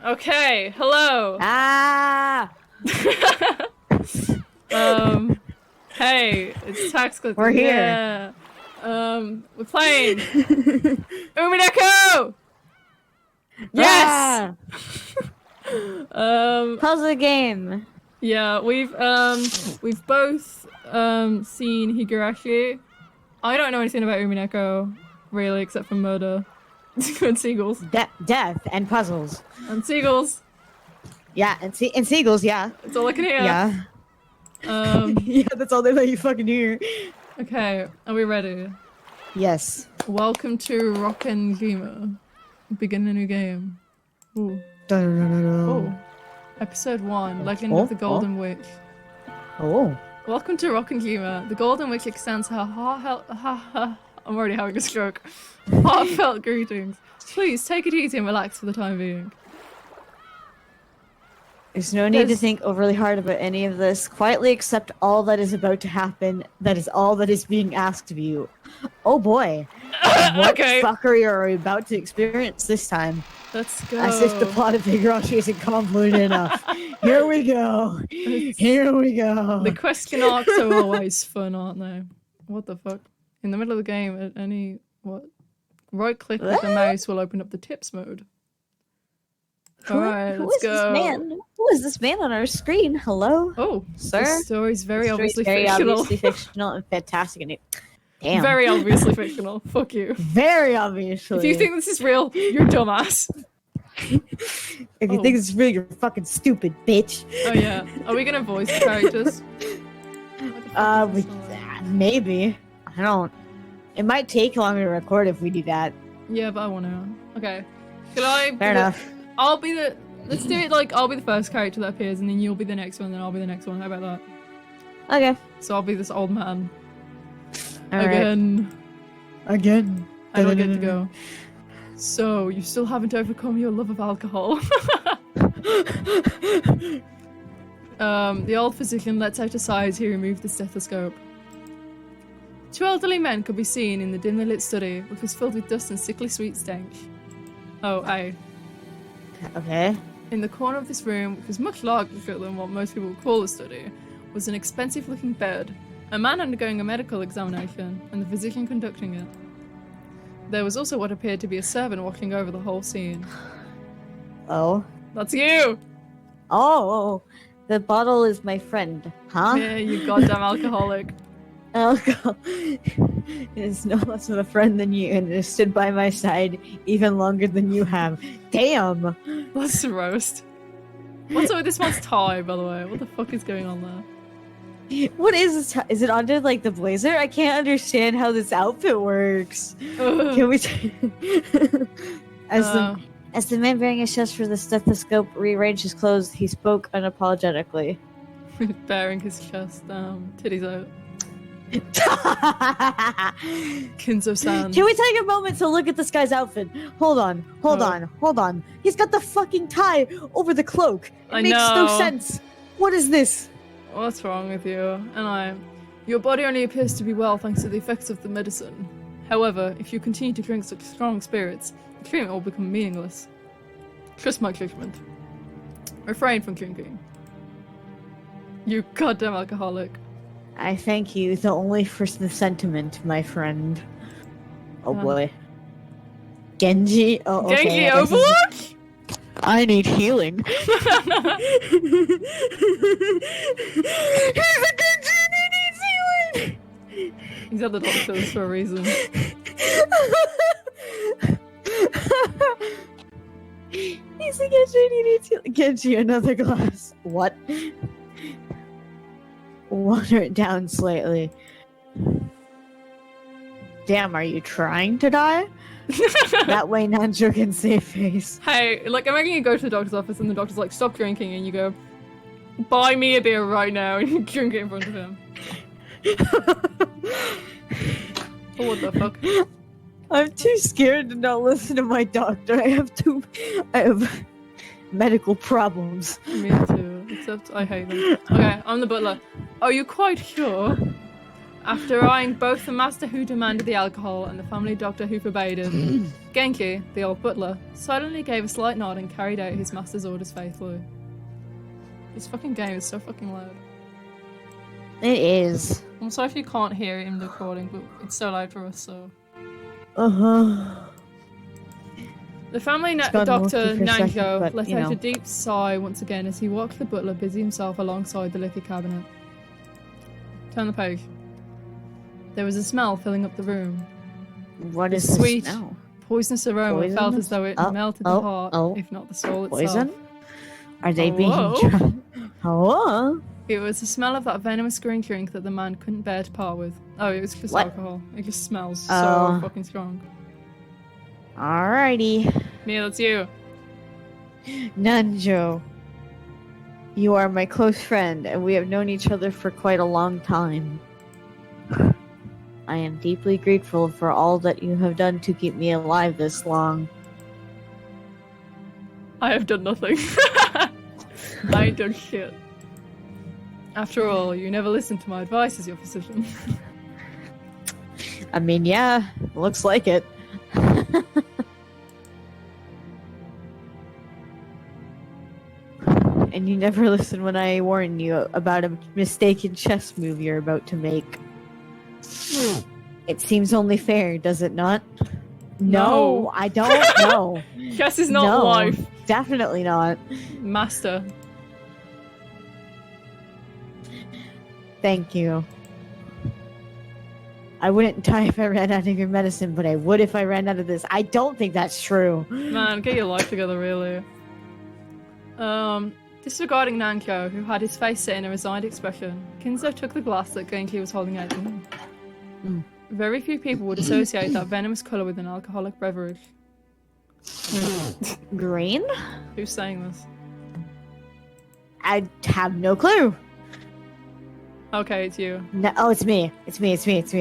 Okay, hello. Ah! Hey, it's Tactical. We're here. Yeah. We're playing Umineko. Yes. Puzzle game. Yeah, we've both seen Higurashi. I don't know anything about Umineko, really, except for murder and seagulls. Death and puzzles. And seagulls. Yeah, and seagulls, yeah. That's all I can hear. Yeah. Yeah, that's all they let you fucking hear. Okay, are we ready? Yes. Welcome to Rokkenjima. Begin a new game. Ooh. Oh. Episode 1, Legend of the Golden Witch. Oh. Welcome to Rokkenjima. The Golden Witch extends her I'm already having a stroke. Heartfelt greetings. Please take it easy and relax for the time being. There's no need to think overly hard about any of this. Quietly accept all that is about to happen. That is all that is being asked of you. Oh boy. What fuckery are we about to experience this time? Let's go. As if the plot of Higurashi isn't convoluted enough. Here we go. Here we go. The question arcs are always fun, aren't they? What the fuck? In the middle of the game, at any right click with the mouse will open up the tips mode. Alright, let's go. Who is this man on our screen? Hello? Oh, sir? This story's very obviously fictional and fantastic. And damn. Very obviously fictional. Fuck you. Very obviously. If you think this is real, you're dumbass. If you think this is real, you're fucking stupid, bitch. Oh yeah. Are we gonna voice the characters? Maybe. I don't. It might take longer to record if we do that. Yeah, but I want to. Okay. Shall I? Fair enough. I'll be the. Let's do it like I'll be the first character that appears, and then you'll be the next one, then I'll be the next one. How about that? Okay. So I'll be this old man. Again. I don't get to go. So you still haven't overcome your love of alcohol. The old physician lets out a sigh as he removed the stethoscope. 2 elderly men could be seen in the dimly lit study, which was filled with dust and sickly sweet stench. Oh, aye. Okay. In the corner of this room, which was much larger than what most people would call a study, was an expensive-looking bed, a man undergoing a medical examination, and the physician conducting it. There was also what appeared to be a servant watching over the whole scene. Oh? That's you! Oh, the bottle is my friend, huh? Yeah, you goddamn alcoholic. Alcohol is no less of a friend than you, and has stood by my side even longer than you have. Damn! That's a roast. What's up with this man's tie, by the way? What the fuck is going on there? What is this? Is it under like the blazer? I can't understand how this outfit works. Can we? As the man bearing his chest for the stethoscope rearranged his clothes, he spoke unapologetically. Bearing his chest, titties out. Kinzo-san. Can we take a moment to look at this guy's outfit? Hold on. He's got the fucking tie over the cloak. It makes no sense. What is this? What's wrong with you? Your body only appears to be well thanks to the effects of the medicine. However, if you continue to drink such strong spirits, the treatment will become meaningless. Trust my judgment. Refrain from drinking. You goddamn alcoholic. I thank you, though only for the sentiment, my friend. Oh boy. Genji? Oh, okay. Genji Overwatch? I need healing. He's a Genji and he needs healing! He's at the doctors for a reason. He's a Genji and he needs healing. Genji, another glass. What? Water it down slightly. Damn, are you trying to die? That way Nanjo can save face. Hey, like imagine you go to the doctor's office and the doctor's like, stop drinking, and you go, buy me a beer right now, and you drink it in front of him. Oh, what the fuck? I'm too scared to not listen to my doctor. I have medical problems. Me too, except I hate them. Okay, I'm the butler. Are you quite sure? After eyeing both the master who demanded the alcohol and the family doctor who forbade it, Genki, the old butler, silently gave a slight nod and carried out his master's orders faithfully. This fucking game is so fucking loud. It is. I'm sorry if you can't hear it in the recording, but it's so loud for us, so... The family doctor, Nanko, let out a deep sigh once again as he watched the butler busy himself alongside the liquor cabinet. Turn the page. There was a smell filling up the room. What is sweet, the smell? Poisonous aroma felt as though it melted the heart, if not the soul itself. Poison? Are they being Hello? It was the smell of that venomous green drink that the man couldn't bear to part with. Oh, it was just alcohol. It just smells so fucking strong. Alrighty. Mia, that's you. Nanjo. You are my close friend, and we have known each other for quite a long time. I am deeply grateful for all that you have done to keep me alive this long. I have done nothing. I ain't done shit. After all, you never listened to my advice as your physician. I mean, yeah, looks like it. And you never listened when I warned you about a mistaken chess move you're about to make. It seems only fair, does it not? No, I don't know. Chess is not life. Definitely not. Master. Thank you. I wouldn't die if I ran out of your medicine, but I would if I ran out of this. I don't think that's true. Man, get your life together, really. Disregarding Nanko, who had his face set in a resigned expression, Kinzo took the glass that Genki was holding out to him. Very few people would associate that venomous colour with an alcoholic beverage. Green? Who's saying this? I have no clue. Okay, it's you. No, oh, it's me. It's me.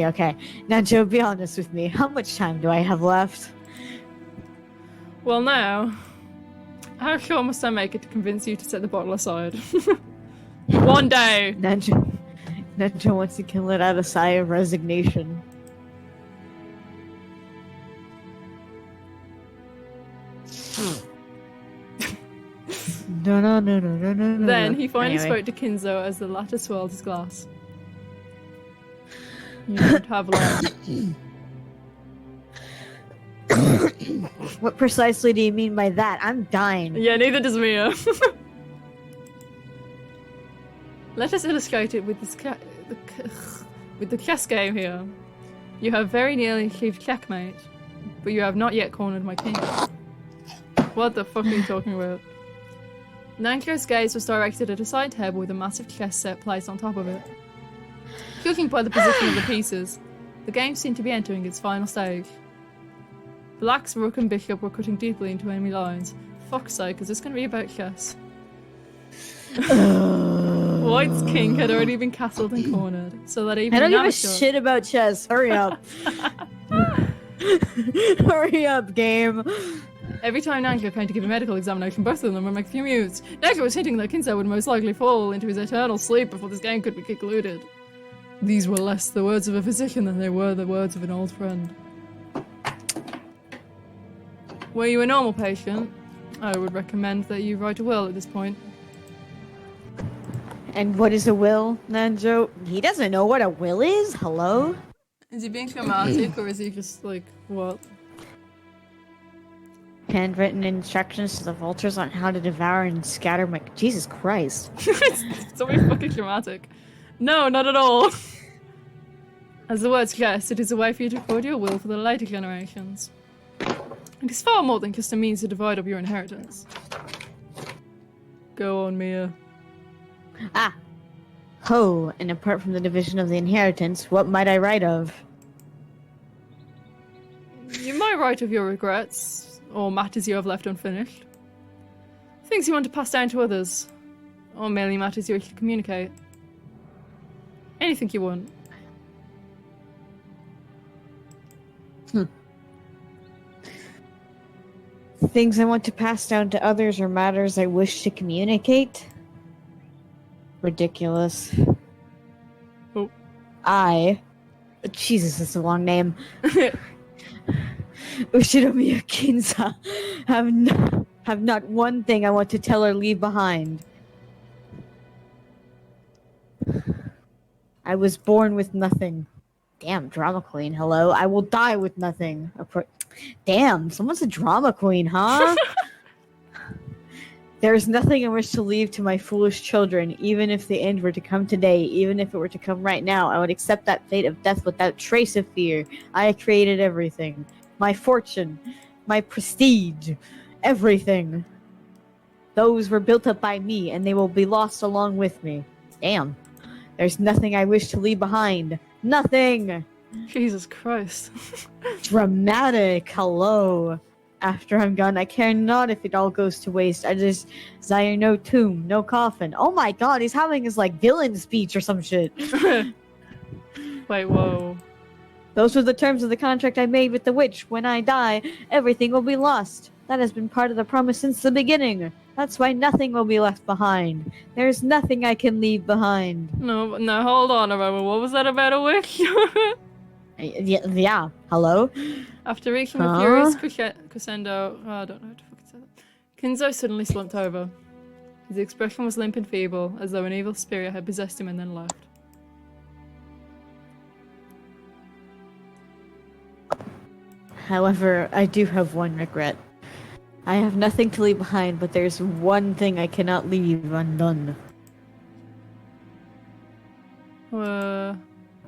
Okay. Now, Joe, be honest with me. How much time do I have left? Well, now, how sure must I make it to convince you to set the bottle aside? One day! Nanjo once again let out a sigh of resignation. No. Then he finally spoke to Kinzo as the latter swirled his glass. You don't have long. What precisely do you mean by that? I'm dying. Yeah, neither does Mia. Let us illustrate it with this with the chess game here. You have very nearly achieved checkmate, but you have not yet cornered my king. What the fuck are you talking about? Nanko's gaze was directed at a side table with a massive chess set placed on top of it. Judging by the position of the pieces, the game seemed to be entering its final stage. Black's rook and bishop were cutting deeply into enemy lines. Fuck's sake, is this going to be about chess? White's king had already been castled and cornered, so that even I don't give a shit about chess. Hurry up. Hurry up, game. Every time Nanko came to give a medical examination, both of them would make a few moves. Nanko was hinting that Kinzo would most likely fall into his eternal sleep before this game could be concluded. These were less the words of a physician than they were the words of an old friend. Were you a normal patient, I would recommend that you write a will at this point. And what is a will, Nanjo? He doesn't know what a will is? Hello? Is he being dramatic or is he just like, what? Handwritten instructions to the vultures on how to devour and scatter my... Jesus Christ. It's so fucking dramatic. No, not at all. As the word suggests, it is a way for you to record your will for the later generations. It is far more than just a means to divide up your inheritance. Go on, Mia. Ah. Ho, and apart from the division of the inheritance, what might I write of? You might write of your regrets, or matters you have left unfinished. Things you want to pass down to others, or merely matters you wish to communicate. Anything you want. Things I want to pass down to others or matters I wish to communicate? Ridiculous. Oh. I Jesus, that's a long name. Ushinomiya Kinza. Have not one thing I want to tell or leave behind. I was born with nothing. Damn, drama queen, hello. I will die with nothing. Damn, someone's a drama queen, huh? There is nothing I wish to leave to my foolish children, even if the end were to come today, even if it were to come right now, I would accept that fate of death without trace of fear. I created everything. My fortune, my prestige, everything. Those were built up by me, and they will be lost along with me. Damn. There's nothing I wish to leave behind. Nothing! Jesus Christ. Dramatic, hello. After I'm gone, I care not if it all goes to waste. I just desire no tomb, no coffin. Oh my god, he's having his, like, villain speech or some shit. Wait, whoa. Those were the terms of the contract I made with the witch. When I die, everything will be lost. That has been part of the promise since the beginning. That's why nothing will be left behind. There's nothing I can leave behind. No, hold on a moment. What was that about a witch? Yeah. Hello? After reaching a furious crescendo, I don't know how to fucking say that. Kinzo suddenly slumped over. His expression was limp and feeble, as though an evil spirit had possessed him and then left. However, I do have one regret. I have nothing to leave behind, but there's one thing I cannot leave undone.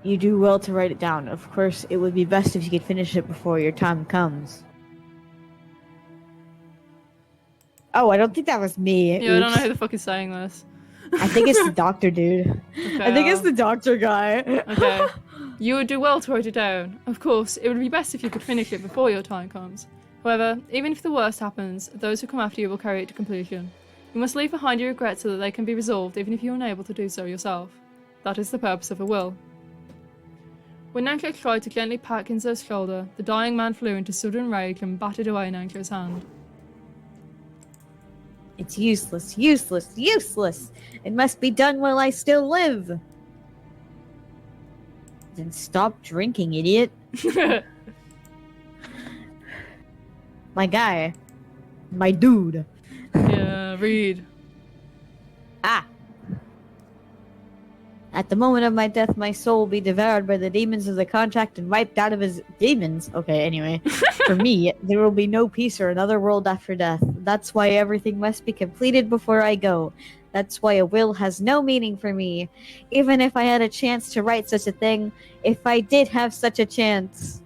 You do well to write it down. Of course, it would be best if you could finish it before your time comes. Oh, I don't think that was me. Yeah, I don't know who the fuck is saying this. I think it's the doctor, dude. Okay, I think it's the doctor guy. Okay. You would do well to write it down. Of course, it would be best if you could finish it before your time comes. However, even if the worst happens, those who come after you will carry it to completion. You must leave behind your regrets so that they can be resolved even if you are unable to do so yourself. That is the purpose of a will. When Nanko tried to gently pat Kinzo's shoulder, the dying man flew into sudden rage and batted away Nanko's hand. It's useless, useless, useless! It must be done while I still live! Then stop drinking, idiot. My guy. My dude. Yeah, read. Ah! At the moment of my death, my soul will be devoured by the demons of the contract and wiped out of his demons. Okay, anyway. For me, there will be no peace or another world after death. That's why everything must be completed before I go. That's why a will has no meaning for me. Even if I had a chance to write such a thing, if I did have such a chance.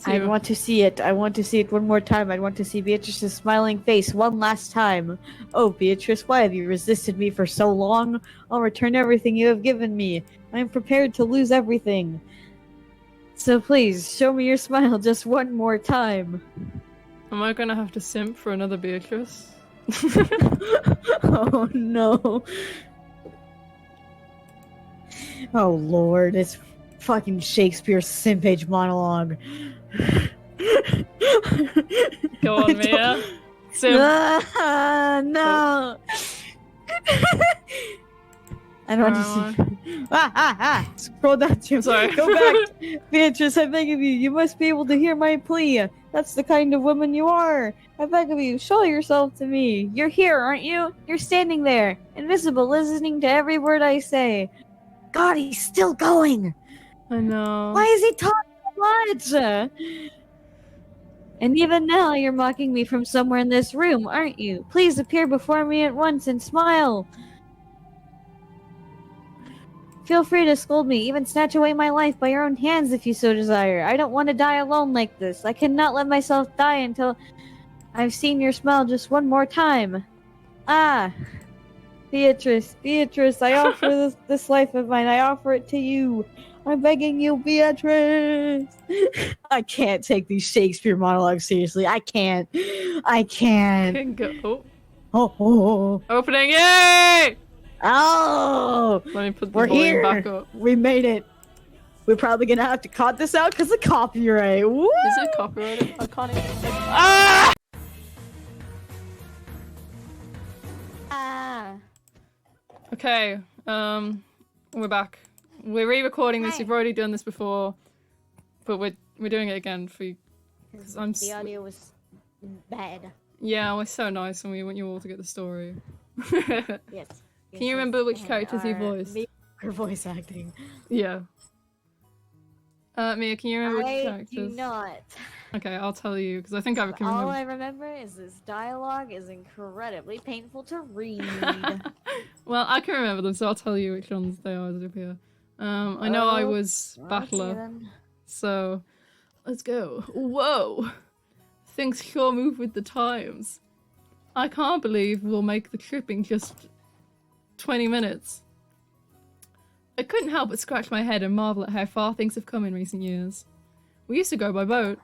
I want to see it. I want to see it one more time. I want to see Beatrice's smiling face one last time. Oh, Beatrice, why have you resisted me for so long? I'll return everything you have given me. I am prepared to lose everything. So please, show me your smile just one more time. Am I gonna have to simp for another Beatrice? Oh no. Oh lord, it's fucking Shakespeare's simpage monologue. Go on, Mia. Simp. No. I don't want to see. Scroll down, Jim. Sorry. Go back. Beatrice, I beg of you. You must be able to hear my plea. That's the kind of woman you are. I beg of you, show yourself to me. You're here, aren't you? You're standing there, invisible, listening to every word I say. God, he's still going. I know. Why is he talking so much? And even now, you're mocking me from somewhere in this room, aren't you? Please appear before me at once and smile. Feel free to scold me, even snatch away my life by your own hands if you so desire. I don't want to die alone like this. I cannot let myself die until I've seen your smile just one more time. Ah, Beatrice, Beatrice, I offer this life of mine. I offer it to you. I'm begging you, Beatrice. I can't take these Shakespeare monologues seriously. I can't. I can't. Can go. Oh. Opening, yay! Oh! Let me put the We're volume here. back up. We made it. We're probably gonna have to cut this out because of copyright. Woo! Is it copyrighted? I can't even. Ah! Okay. We're back. We're re-recording this. Hi. We've already done this before, but we're doing it again for you. The audio was bad. Yeah, we're so nice, and we want you all to get the story. Yes. Can you remember which characters you voiced? Her voice acting. Yeah. Mia, can you remember which I characters? do not. Okay, I'll tell you because I think I can remember. All I remember is this dialogue is incredibly painful to read. Well, I can remember them, so I'll tell you which ones they are as they appear. I know I was Battler, so let's go. Whoa! Things sure move with the times. I can't believe we'll make the trip in just 20 minutes. I couldn't help but scratch my head and marvel at how far things have come in recent years. We used to go by boat.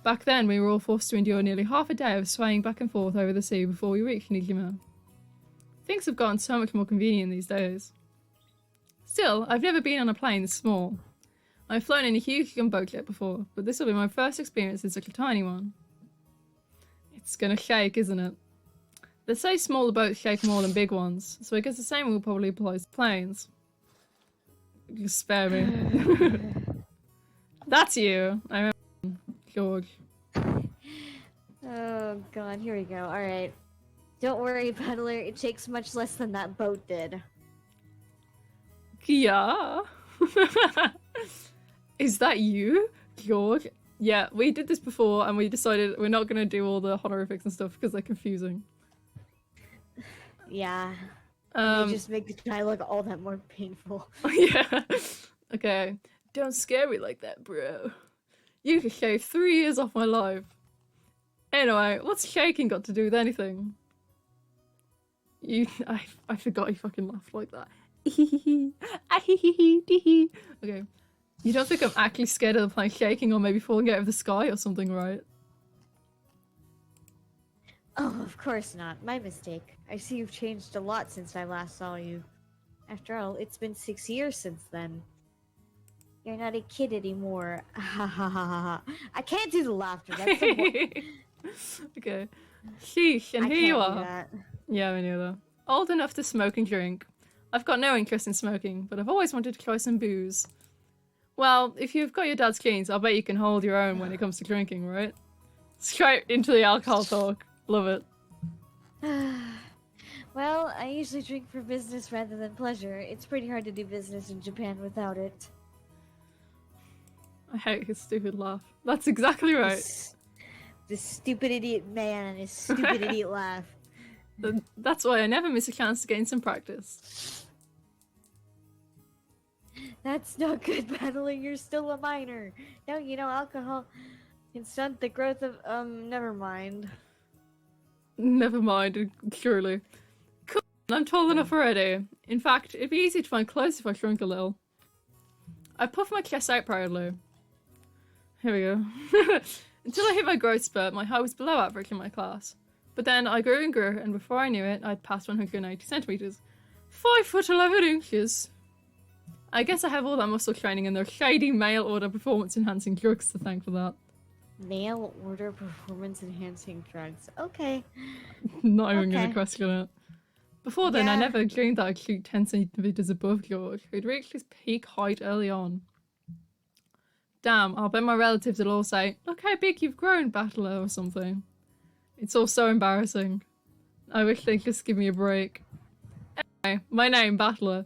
Back then, we were all forced to endure nearly half a day of swaying back and forth over the sea before we reached Nijima. Things have gotten so much more convenient these days. Still, I've never been on a plane this small. I've flown in a huge gunboat jet before, but this will be my first experience in such a tiny one. It's gonna shake, isn't it? They say smaller boats shake more than big ones, so I guess the same will probably apply to planes. Just spare me. That's you. I remember George. Oh god, here we go. Alright. Don't worry, Battler, it takes much less than that boat did. Yeah. Is that you, George? Yeah, we did this before and we decided we're not going to do all the honorifics and stuff because they're confusing. Yeah. They just make the dialogue all that more painful. Yeah. Okay. Don't scare me like that, bro. You could shave 3 years off my life. Anyway, what's shaking got to do with anything? I forgot you fucking laughed like that. Okay. You don't think I'm actually scared of the plane shaking or maybe falling out of the sky or something, right? Oh, of course not. My mistake. I see you've changed a lot since I last saw you. After all, it's been 6 years since then. You're not a kid anymore. Ha ha ha ha ha. I can't do the laughter. That's the Okay. Sheesh, and I here you can't do are. that. Yeah, me neither. Old enough to smoke and drink. I've got no interest in smoking, but I've always wanted to try some booze. Well, if you've got your dad's genes, I'll bet you can hold your own when it comes to drinking, right? Straight into the alcohol talk. Love it. Well, I usually drink for business rather than pleasure. It's pretty hard to do business in Japan without it. I hate his stupid laugh. That's exactly right. This stupid idiot man and his stupid idiot laugh. That's why I never miss a chance to gain some practice. That's not good, Battler. You're still a minor. Don't you know alcohol can stunt the growth of, never mind. Never mind, surely. Cool, I'm tall enough already. In fact, it'd be easy to find clothes if I shrunk a little. I puffed my chest out proudly. Here we go. Until I hit my growth spurt, my height was below average in my class. But then I grew and grew, and before I knew it, I'd passed 180 centimeters. 5'11". I guess I have all that muscle training and their shady mail order performance enhancing drugs to thank for that. Mail order performance enhancing drugs. Okay. Not even gonna question it. Before then, I Yeah. never dreamed that I'd shoot 10 centimeters above George, who'd reached his peak height early on. Damn, I'll bet my relatives will all say, "Look how big you've grown, Battler," or something. It's all so embarrassing. I wish they'd just give me a break. Anyway, my name, Battler.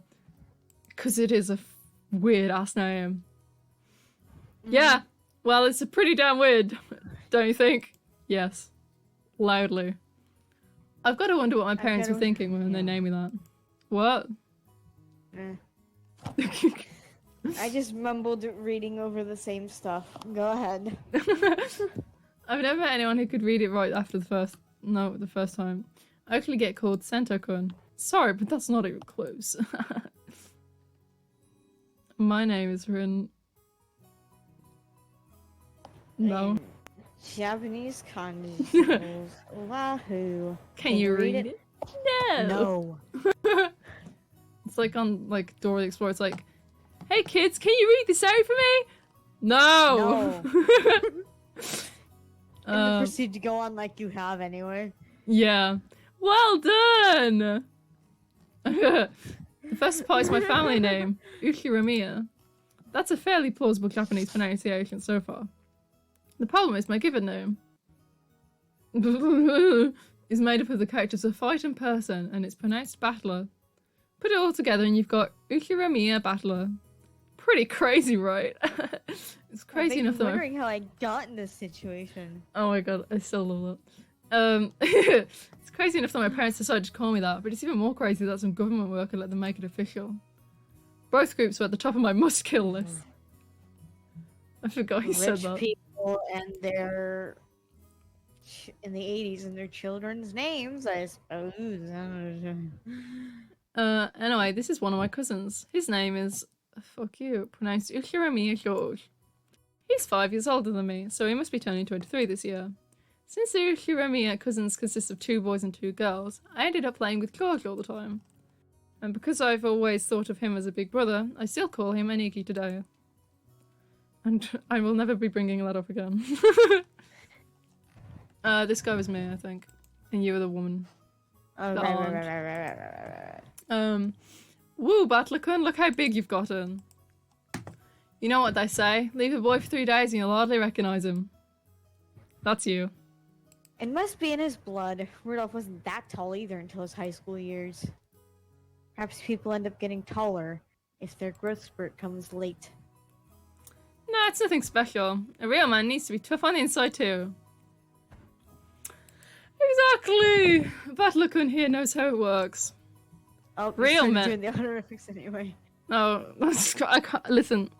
Because it is a weird-ass name. Yeah, well, it's a pretty damn weird, don't you think? Yes. Loudly. I've got to wonder what my parents were thinking when they named me that. What? I just mumbled reading over the same stuff. Go ahead. I've never met anyone who could read it right after the first time. I actually get called Sento-kun. Sorry, but that's not even close. My name is Rin. No. Japanese kanji symbols. Wahoo. Can you read it? No. No. It's like on Dora the Explorer. It's like, "Hey kids, can you read this out for me?" No. And then proceed to go on like you have anyway. Yeah. Well done. The first part is my family name, Uchiramiya. That's a fairly plausible Japanese pronunciation so far. The problem is my given name is made up of the characters of fight and person, and it's pronounced battler. Put it all together and you've got Uchiramiya Battler. Pretty crazy, right? It's crazy enough that I'm wondering how I got in this situation. Oh my god, I still love that. It's crazy enough that my parents decided to call me that, but it's even more crazy that some government worker let them make it official. Both groups were at the top of my must-kill list. I forgot he said that. Rich people and their in the 80s and their children's names, I suppose. Anyway, this is one of my cousins. His name is, fuck you, pronounced Uchiramiya George. He's 5 years older than me, so he must be turning 23 this year. Since the Uchiramiya cousins consist of 2 boys and 2 girls, I ended up playing with George all the time. And because I've always thought of him as a big brother, I still call him Aniki today. And I will never be bringing that up again. This guy was me, I think. And you were the woman. Oh, right. Woo, Batlakun, look how big you've gotten. You know what they say? Leave a boy for 3 days and you'll hardly recognize him. That's you. It must be in his blood. Rudolph wasn't that tall either until his high school years. Perhaps people end up getting taller if their growth spurt comes late. Nah, it's nothing special. A real man needs to be tough on the inside too. Exactly! Batlakun here knows how it works. Oh, real men. Doing the honorifics anyway. No, I can't, listen.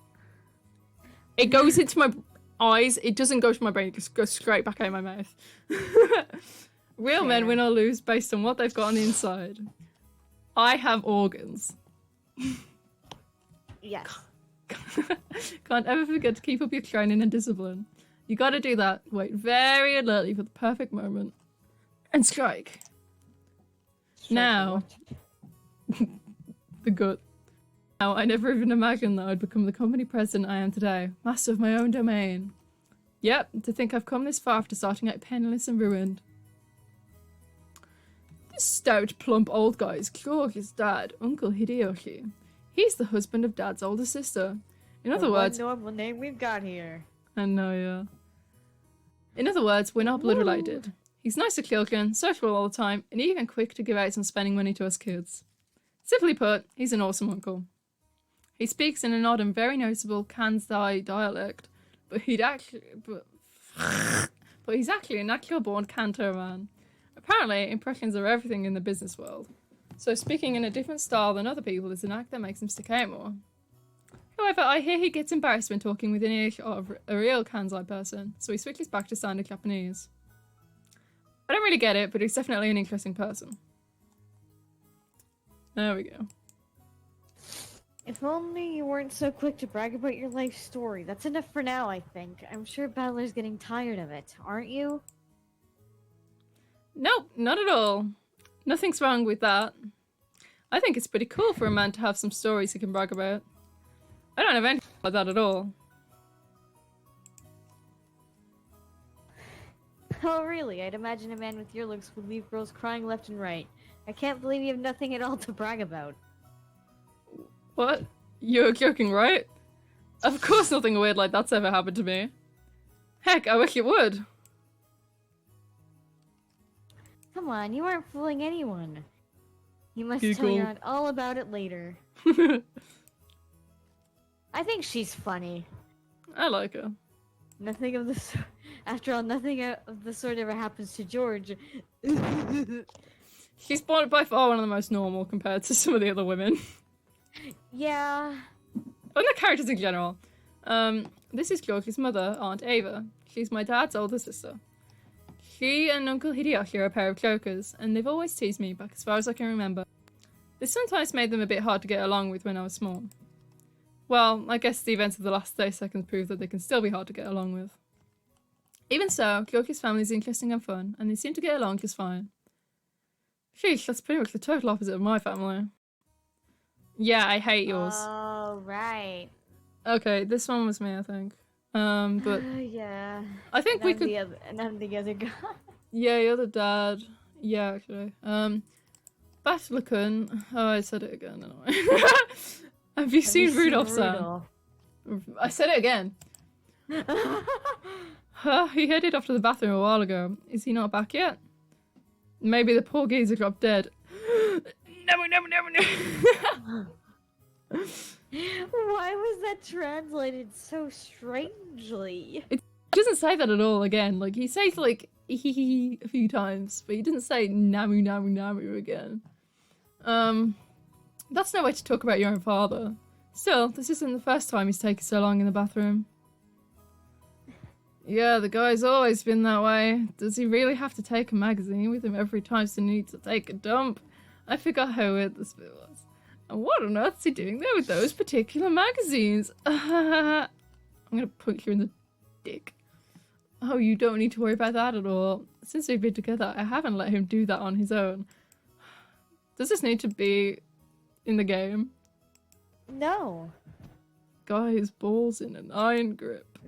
It goes into my eyes, it doesn't go to my brain, it just goes straight back out of my mouth. Real men win or lose based on what they've got on the inside. I have organs. Yes. Can't ever forget to keep up your training and discipline. You gotta do that. Wait very alertly for the perfect moment. And strike. Now. The gut. Now, I never even imagined that I'd become the company president I am today. Master of my own domain. Yep, to think I've come this far after starting out penniless and ruined. This stout, plump old guy is George's dad, Uncle Hideyoshi. He's the husband of Dad's older sister. In other words... One normal name we've got here. I know, yeah. In other words, we're not blood related. He's nice to children, sociable all the time, and even quick to give out some spending money to us kids. Simply put, he's an awesome uncle. He speaks in an odd and very noticeable Kansai dialect, but he's actually a natural-born Kanto man. Apparently, impressions are everything in the business world, so speaking in a different style than other people is an act that makes him stick out more. However, I hear he gets embarrassed when talking with an ear of a real Kansai person, so he switches back to standard Japanese. I don't really get it, but he's definitely an interesting person. There we go. If only you weren't so quick to brag about your life story. That's enough for now, I think. I'm sure Battler's getting tired of it, aren't you? Nope, not at all. Nothing's wrong with that. I think it's pretty cool for a man to have some stories he can brag about. I don't have anything like that at all. Oh, really? I'd imagine a man with your looks would leave girls crying left and right. I can't believe you have nothing at all to brag about. What? You're joking, right? Of course nothing weird like that's ever happened to me. Heck, I wish it would. Come on, you aren't fooling anyone. You must tell your aunt all about it later. I think she's funny. I like her. Nothing of the sort. After all, nothing of the sort ever happens to George. She's by far one of the most normal compared to some of the other women. Yeah. And the characters in general. This is George's mother, Aunt Ava. She's my dad's older sister. She and Uncle Hideyoshi are a pair of jokers, and they've always teased me back as far as I can remember. This sometimes made them a bit hard to get along with when I was small. Well, I guess the events of the last 30 seconds prove that they can still be hard to get along with. Even so, George's family is interesting and fun, and they seem to get along just fine. Sheesh, that's pretty much the total opposite of my family. Yeah, I hate yours. Oh, right. Okay, this one was me, I think. But yeah. I think we could. And I'm the other guy. Yeah, you're the dad. Yeah, actually. Buttercun. Oh, I said it again. Anyway. Have you seen Rudolph-san? I said it again. He headed off to the bathroom a while ago. Is he not back yet? Maybe the poor geezer dropped dead. No. Why was that translated so strangely? It doesn't say that at all again. Like, he says, like, a few times, but he doesn't say namu again. That's no way to talk about your own father. Still, this isn't the first time he's taken so long in the bathroom. Yeah, the guy's always been that way. Does he really have to take a magazine with him every time he needs to take a dump? I forgot how weird this bit was. And what on earth is he doing there with those particular magazines? I'm gonna punch you in the dick. Oh, you don't need to worry about that at all. Since we've been together, I haven't let him do that on his own. Does this need to be in the game? No. Guy's balls in an iron grip.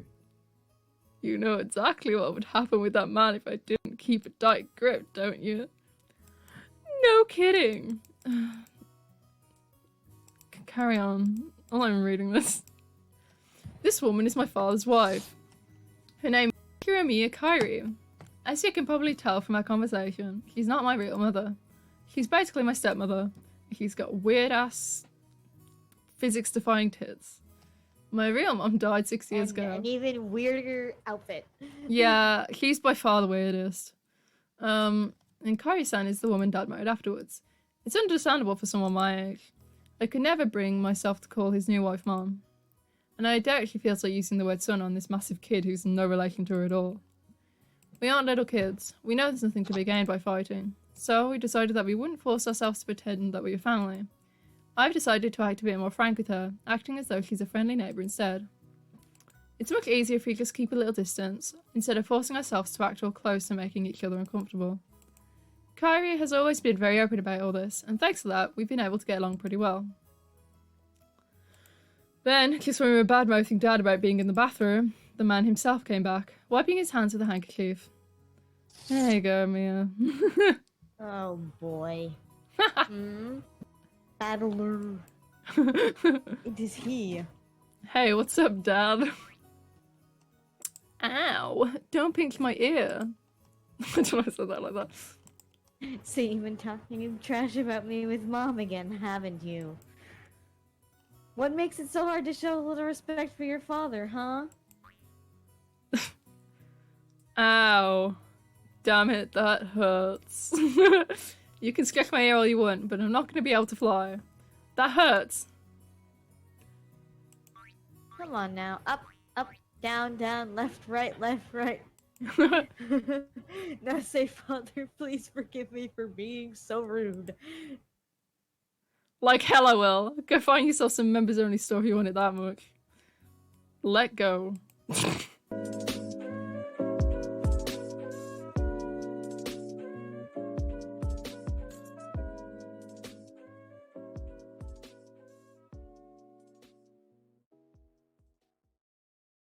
You know exactly what would happen with that man if I didn't keep a tight grip, don't you? No kidding. Carry on. I'm not even reading this. This woman is my father's wife. Her name is Hiromiya Kairi. As you can probably tell from our conversation, she's not my real mother. She's basically my stepmother. She's got weird-ass, physics-defying tits. My real mom died 6 years ago. An even weirder outfit. Yeah, he's by far the weirdest. And Kairi-san is the woman Dad married afterwards. It's understandable for someone my age. I could never bring myself to call his new wife Mom. And I doubt she feels like using the word son on this massive kid who's no relation to her at all. We aren't little kids. We know there's nothing to be gained by fighting. So we decided that we wouldn't force ourselves to pretend that we were family. I've decided to act a bit more frank with her, acting as though she's a friendly neighbour instead. It's much easier if we just keep a little distance, instead of forcing ourselves to act all close and making each other uncomfortable. Kairi has always been very open about all this, and thanks to that, we've been able to get along pretty well. Then, just when we were bad-mouthing Dad about being in the bathroom, the man himself came back, wiping his hands with a handkerchief. There you go, Mia. Oh boy. Battler. It is he. Hey, what's up, Dad? Ow! Don't pinch my ear. I don't know why I said that like that. So you've been talking trash about me with Mom again, haven't you? What makes it so hard to show a little respect for your father, huh? Ow. Damn it, that hurts. You can scratch my ear all you want, but I'm not going to be able to fly. That hurts. Come on now. Up, up, down, down, left, right, left, right. Now say, Father, please forgive me for being so rude. Like hell I will. Go find yourself some members only store if you want it that much. Let go.